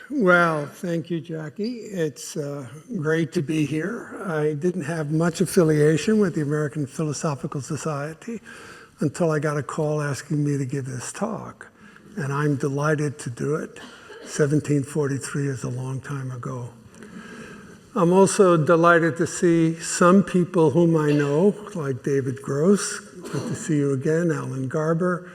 Well, thank you, Jackie. It's great to be here. I didn't have much affiliation with the American Philosophical Society until I got a call asking me to give this talk. And I'm delighted to do it. 1743 is a long time ago. I'm also delighted to see some people whom I know, like David Gross. Good to see you again, Alan Garber.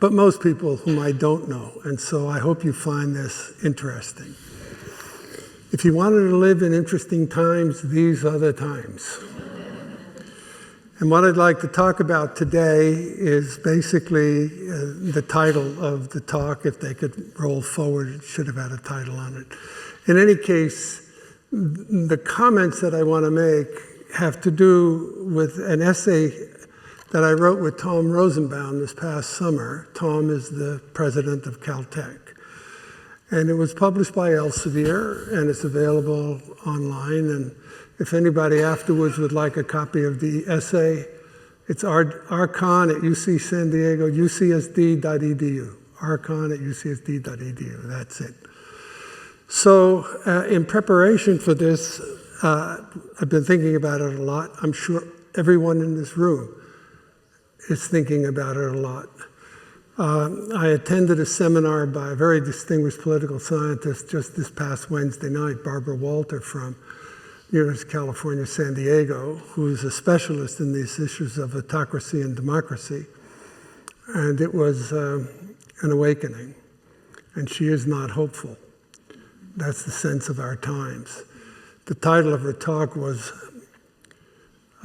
But most people whom I don't know, and so I hope you find this interesting. If you wanted to live in interesting times, these are the times. And what I'd like to talk about today is basically the title of the talk. If they could roll forward, it should have had a title on it. In any case, the comments that I want to make have to do with an essay that I wrote with Tom Rosenbaum this past summer. Tom is the president of Caltech. And it was published by Elsevier, and it's available online. And if anybody afterwards would like a copy of the essay, it's Conn at UC San Diego, ucsd.edu. Conn at ucsd.edu, that's it. So in preparation for this, I've been thinking about it a lot. I'm sure everyone in this room is thinking about it a lot. I attended a seminar by a very distinguished political scientist just this past Wednesday night, Barbara Walter from University of California, San Diego, who's a specialist in these issues of autocracy and democracy. And it was an awakening. And she is not hopeful. That's the sense of our times. The title of her talk was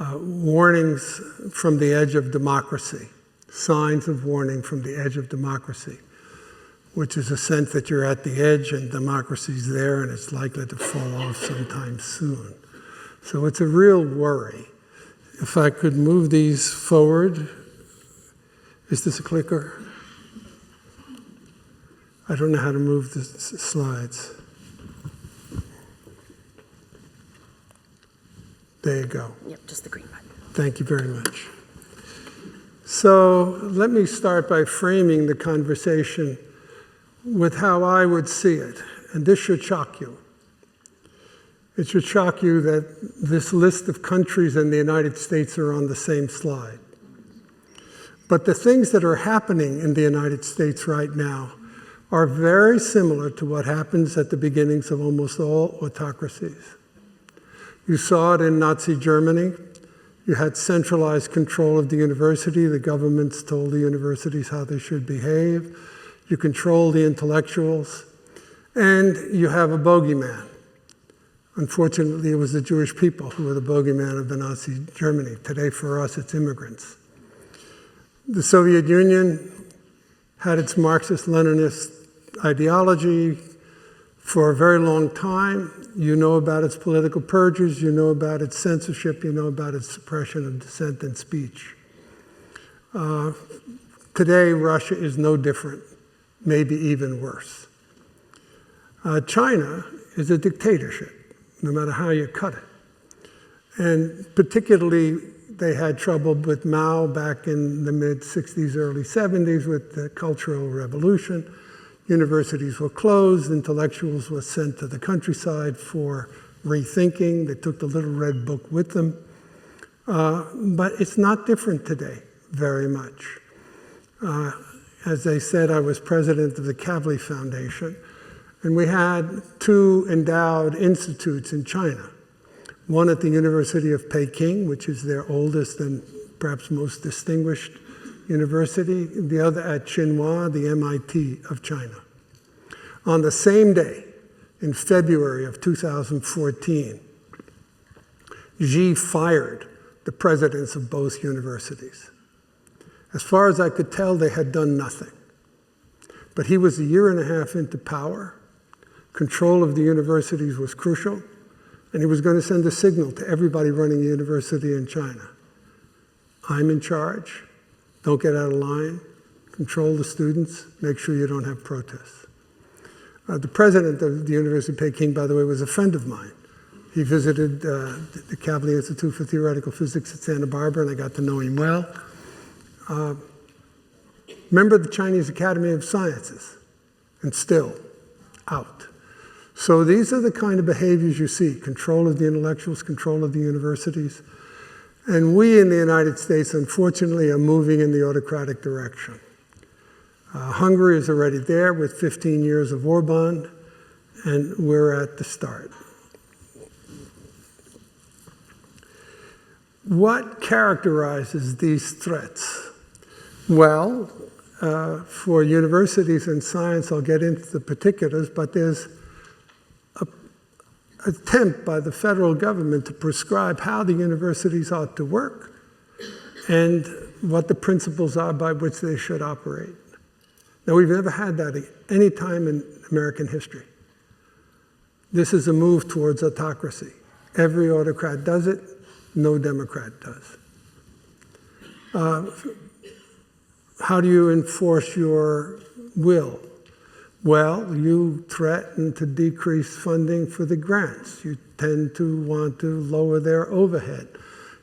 Warnings from the Edge of Democracy, Signs of Warning from the Edge of Democracy, which is a sense that you're at the edge and democracy's there and it's likely to fall off sometime soon. So it's a real worry. If I could move these forward. Is this a clicker? I don't know how to move the slides. There you go. Yep, just the green button. Thank you very much. So let me start by framing the conversation with how I would see it. And this should shock you. It should shock you that this list of countries and the United States are on the same slide. But the things that are happening in the United States right now are very similar to what happens at the beginnings of almost all autocracies. You saw it in Nazi Germany. You had centralized control of the university. The governments told the universities how they should behave. You control the intellectuals. And you have a bogeyman. Unfortunately, it was the Jewish people who were the bogeyman of the Nazi Germany. Today, for us, it's immigrants. The Soviet Union had its Marxist-Leninist ideology for a very long time. You know about its political purges, you know about its censorship, you know about its suppression of dissent and speech. Today, Russia is no different, maybe even worse. China is a dictatorship, no matter how you cut it. And particularly, they had trouble with Mao back in the mid-60s, early 70s with the Cultural Revolution. Universities were closed, intellectuals were sent to the countryside for rethinking. They took the little red book with them. But it's not different today, very much. As I said, I was president of the Kavli Foundation, and we had two endowed institutes in China. One at the University of Peking, which is their oldest and perhaps most distinguished university, the other at Tsinghua, the MIT of China. On the same day, in February of 2014, Xi fired the presidents of both universities. As far as I could tell, they had done nothing. But he was a year and a half into power. Control of the universities was crucial, and he was going to send a signal to everybody running a university in China. I'm in charge. Don't get out of line, control the students, make sure you don't have protests. The president of the University of Peking, by the way, was a friend of mine. He visited the Kavli Institute for Theoretical Physics at Santa Barbara, and I got to know him well. Member of the Chinese Academy of Sciences, and still out. So these are the kind of behaviors you see: control of the intellectuals, control of the universities. And we in the United States, unfortunately, are moving in the autocratic direction. Hungary is already there with 15 years of Orban, and we're at the start. What characterizes these threats? Well, for universities and science, I'll get into the particulars, but there's an attempt by the federal government to prescribe how the universities ought to work and what the principles are by which they should operate. Now, we've never had that at any time in American history. This is a move towards autocracy. Every autocrat does it. No Democrat does. How do you enforce your will? Well, you threaten to decrease funding for the grants. You tend to want to lower their overhead.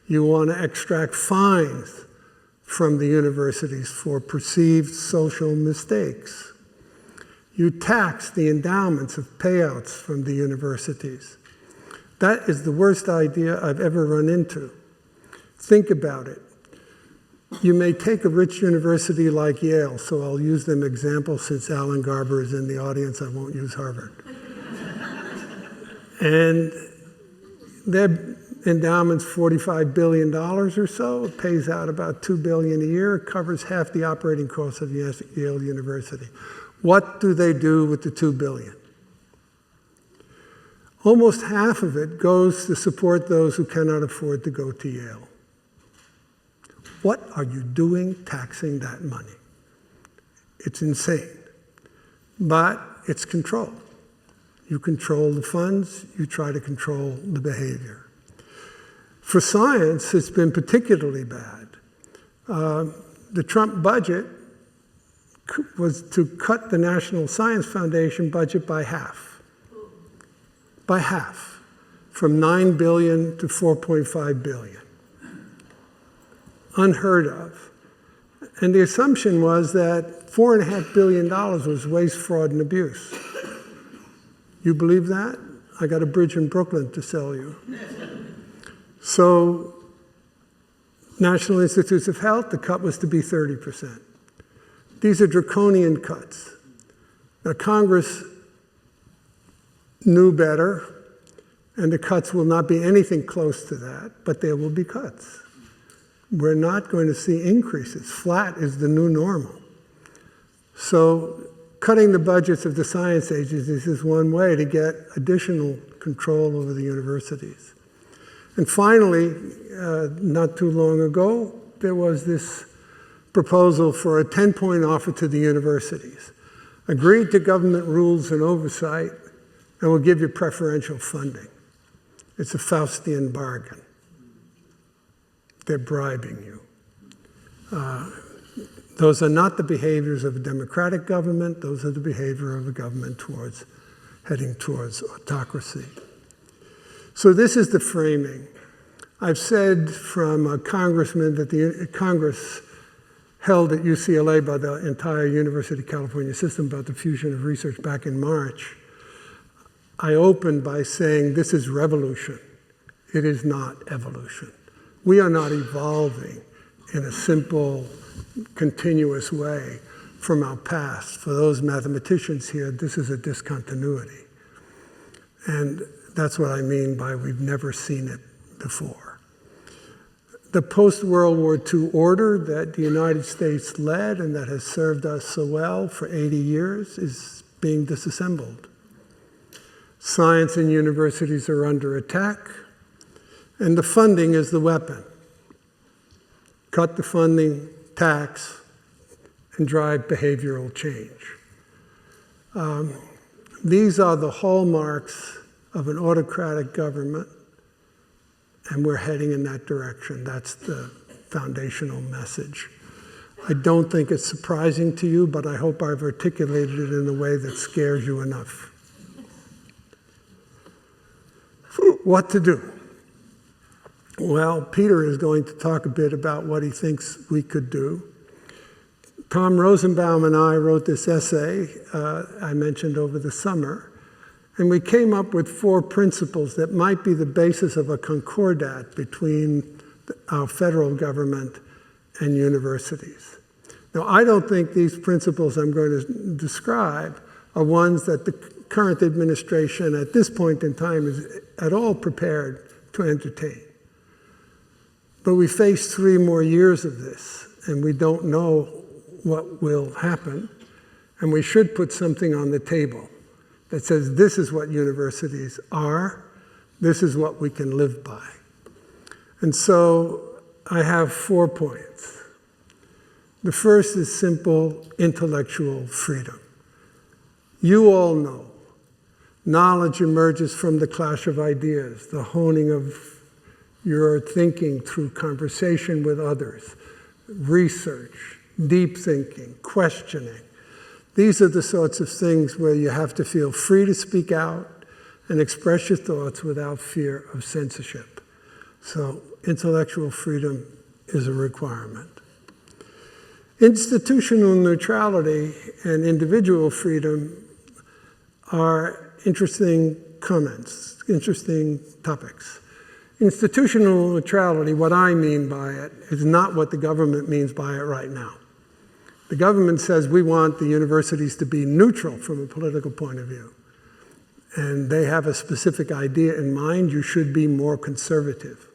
You want to extract fines from the universities for perceived social mistakes. You tax the endowments of payouts from the universities. That is the worst idea I've ever run into. Think about it. You may take a rich university like Yale, so I'll use them example since Alan Garber is in the audience. I won't use Harvard. And their endowment's $45 billion or so. It pays out about $2 billion a year. It covers half the operating costs of Yale University. What do they do with the $2 billion? Almost half of it goes to support those who cannot afford to go to Yale. What are you doing taxing that money? It's insane. But it's control. You control the funds, you try to control the behavior. For science, it's been particularly bad. The Trump budget was to cut the National Science Foundation budget by half. By half, from $9 billion to $4.5 billion. Unheard of. And the assumption was that $4.5 billion was waste, fraud, and abuse. You believe that? I got a bridge in Brooklyn to sell you. So, National Institutes of Health, the cut was to be 30%. These are draconian cuts. Now, Congress knew better, and the cuts will not be anything close to that, but there will be cuts. We're not going to see increases. Flat is the new normal. So cutting the budgets of the science agencies is one way to get additional control over the universities. And finally, not too long ago, there was this proposal for a 10-point offer to the universities. Agreed to government rules and oversight, and we'll give you preferential funding. It's a Faustian bargain. They're bribing you. Those are not the behaviors of a democratic government. Those are the behavior of a government heading towards autocracy. So this is the framing. I've said from a congressman that the Congress held at UCLA by the entire University of California system about the fusion of research back in March. I opened by saying this is revolution. It is not evolution. We are not evolving in a simple, continuous way from our past. For those mathematicians here, this is a discontinuity. And that's what I mean by we've never seen it before. The post-World War II order that the United States led and that has served us so well for 80 years is being disassembled. Science and universities are under attack, and the funding is the weapon. Cut the funding, tax, and drive behavioral change. These are the hallmarks of an autocratic government, and we're heading in that direction. That's the foundational message. I don't think it's surprising to you, but I hope I've articulated it in a way that scares you enough. What to do? Well, Peter is going to talk a bit about what he thinks we could do. Tom Rosenbaum and I wrote this essay I mentioned over the summer, And we came up with 4 principles that might be the basis of a concordat between our federal government and universities. Now, I don't think these principles I'm going to describe are ones that the current administration at this point in time is at all prepared to entertain. But we face 3 more years of this, and we don't know what will happen. And we should put something on the table that says this is what universities are, this is what we can live by. And so I have 4 points. The first is simple intellectual freedom. You all know knowledge emerges from the clash of ideas, the honing of your thinking through conversation with others, research, deep thinking, questioning. These are the sorts of things where you have to feel free to speak out and express your thoughts without fear of censorship. So intellectual freedom is a requirement. Institutional neutrality and individual freedom are interesting comments, interesting topics. Institutional neutrality, what I mean by it, is not what the government means by it right now. The government says we want the universities to be neutral from a political point of view. And they have a specific idea in mind: you should be more conservative.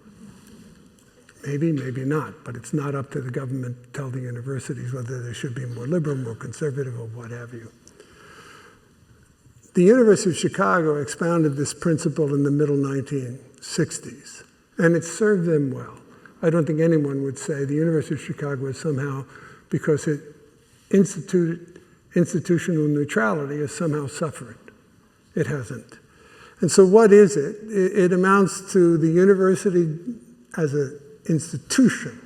Maybe, maybe not, but it's not up to the government to tell the universities whether they should be more liberal, more conservative, or what have you. The University of Chicago expounded this principle in the middle 1960s, and it served them well. I don't think anyone would say the University of Chicago is somehow, because it instituted institutional neutrality, has somehow suffered. It hasn't. And so what is it? It amounts to the university as an institution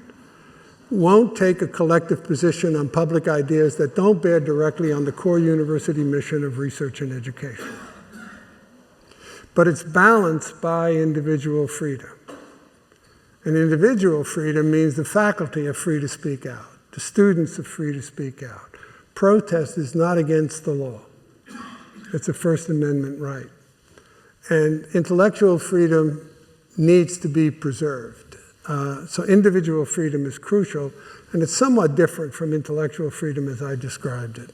won't take a collective position on public ideas that don't bear directly on the core university mission of research and education. But it's balanced by individual freedom. And individual freedom means the faculty are free to speak out. The students are free to speak out. Protest is not against the law. It's a First Amendment right. And intellectual freedom needs to be preserved. So individual freedom is crucial, and it's somewhat different from intellectual freedom as I described it.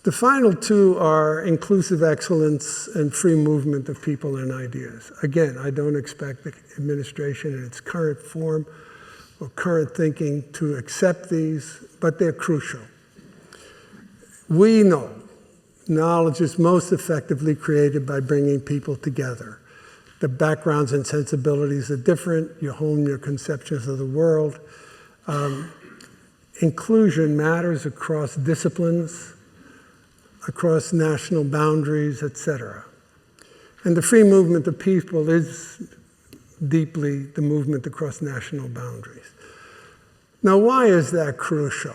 The final 2 are inclusive excellence and free movement of people and ideas. Again, I don't expect the administration in its current form or current thinking to accept these, but they're crucial. We know knowledge is most effectively created by bringing people together. The backgrounds and sensibilities are different. You hone your conceptions of the world. Inclusion matters across disciplines, across national boundaries, etc. And the free movement of people is deeply the movement across national boundaries. Now, why is that crucial?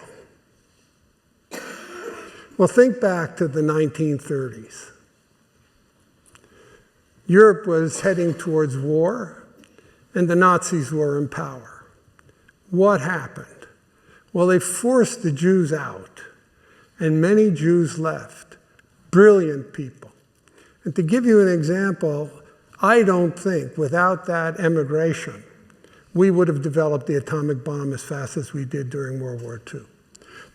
Well, think back to the 1930s. Europe was heading towards war, and the Nazis were in power. What happened? Well, they forced the Jews out, and many Jews left. Brilliant people. And to give you an example, I don't think without that emigration, we would have developed the atomic bomb as fast as we did during World War II.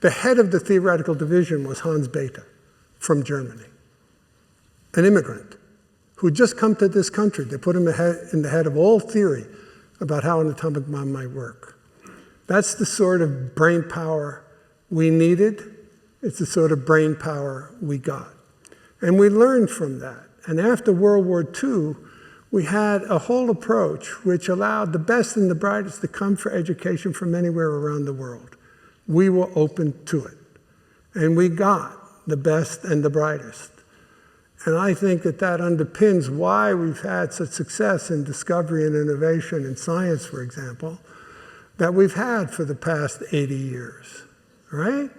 The head of the theoretical division was Hans Bethe from Germany, an immigrant who'd just come to this country. They put him in the head of all theory about how an atomic bomb might work. That's the sort of brain power we needed. It's the sort of brain power we got. And we learned from that. And after World War II, we had a whole approach which allowed the best and the brightest to come for education from anywhere around the world. We were open to it. And we got the best and the brightest. And I think that that underpins why we've had such success in discovery and innovation in science, for example, that we've had for the past 80 years, right?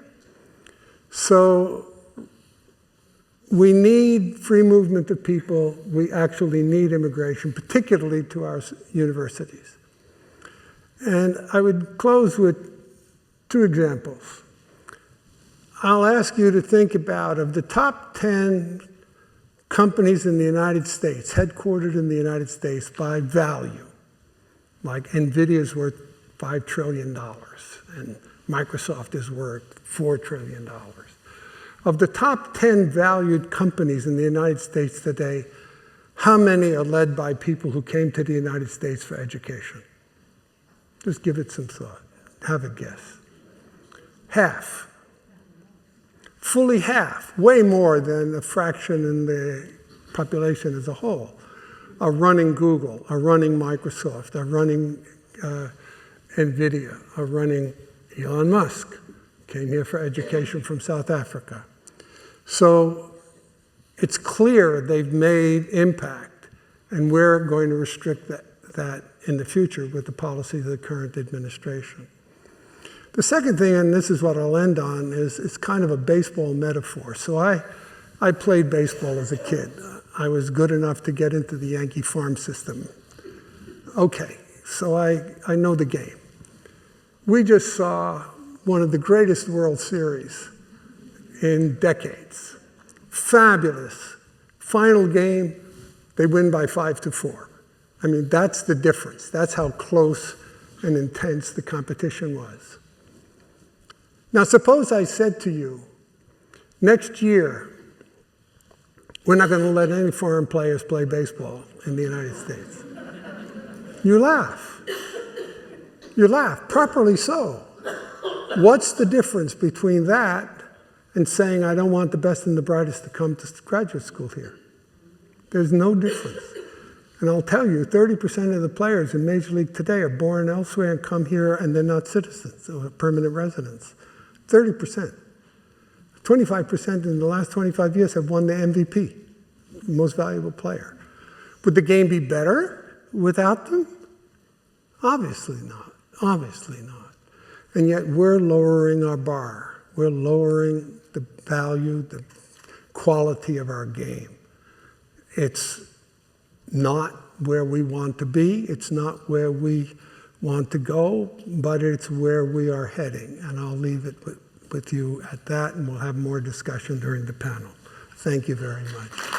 So we need free movement of people. We actually need immigration, particularly to our universities. And I would close with 2 examples. I'll ask you to think about, of the top 10 companies in the United States, headquartered in the United States by value, like NVIDIA's worth $5 trillion and Microsoft is worth $4 trillion. Of the top 10 valued companies in the United States today, how many are led by people who came to the United States for education? Just give it some thought. Have a guess. Half. Fully half, way more than a fraction in the population as a whole, are running Google, are running Microsoft, are running NVIDIA, are running Elon Musk, came here for education from South Africa. So it's clear they've made impact, and we're going to restrict that in the future with the policies of the current administration. The second thing, and this is what I'll end on, is it's kind of a baseball metaphor. So I played baseball as a kid. I was good enough to get into the Yankee farm system. Okay, so I know the game. We just saw one of the greatest World Series in decades. Fabulous. Final game, they win by 5-4. I mean, that's the difference. That's how close and intense the competition was. Now, suppose I said to you, next year, we're not going to let any foreign players play baseball in the United States. You laugh. You laugh, properly so. What's the difference between that and saying, I don't want the best and the brightest to come to graduate school here? There's no difference. And I'll tell you, 30% of the players in Major League today are born elsewhere and come here and they're not citizens or permanent residents. 30%. 25% in the last 25 years have won the MVP, most valuable player. Would the game be better without them? Obviously not. Obviously not. And yet we're lowering our bar. We're lowering the value, the quality of our game. It's not where we want to be. It's not where we want to go, but it's where we are heading. And I'll leave it with you at that, and we'll have more discussion during the panel. Thank you very much.